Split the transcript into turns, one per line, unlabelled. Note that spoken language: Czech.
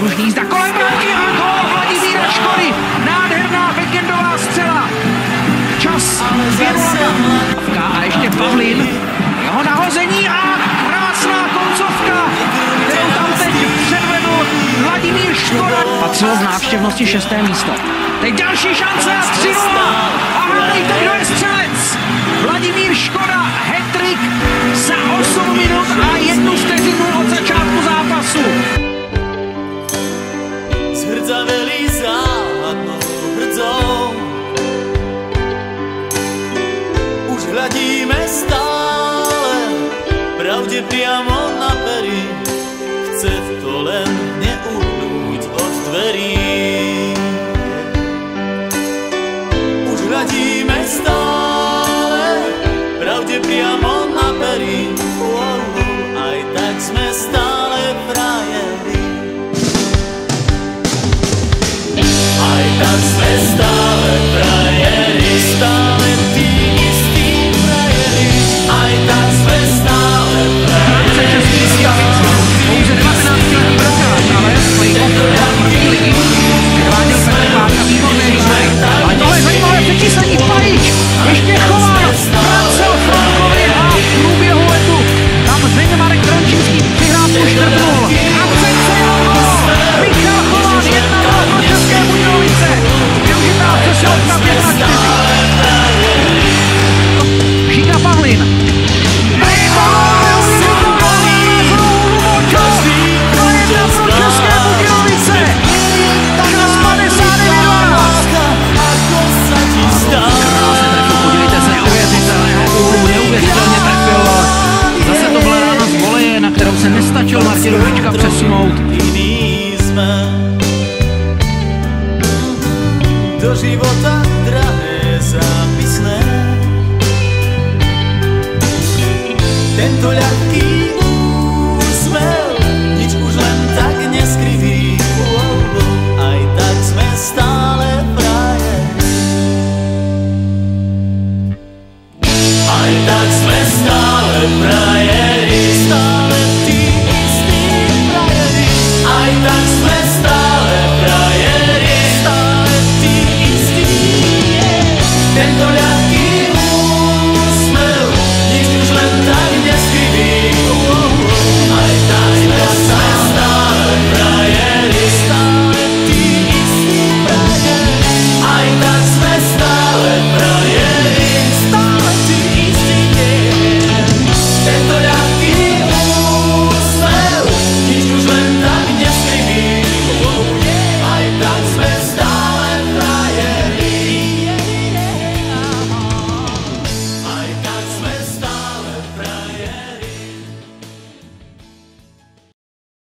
Kružný jízda kolem branky a gól Vladimíra Škody. Nádherná backendová střela. Čas 2:0. A ještě Pavlín. Jeho nahození a krásná koncovka, kterou tam teď předvedl Vladimír Škoda. Patřilo z návštěvnosti 6. místo. Teď další šance a 3:0. A hádejte, kdo je střelec. Vladimír Škoda, hat-trick za 8 minut a 1 vteřinu od začátku zápasu.
Zhrdzaveli záhadnou hrdzou, už hľadíme stále pravde priamo na pery. Chce to len neuhnúť od dverí. Už hľadíme stále pravde priamo na pery. Aj tak sme stále frajeri. Aj tak sme stále frajeri.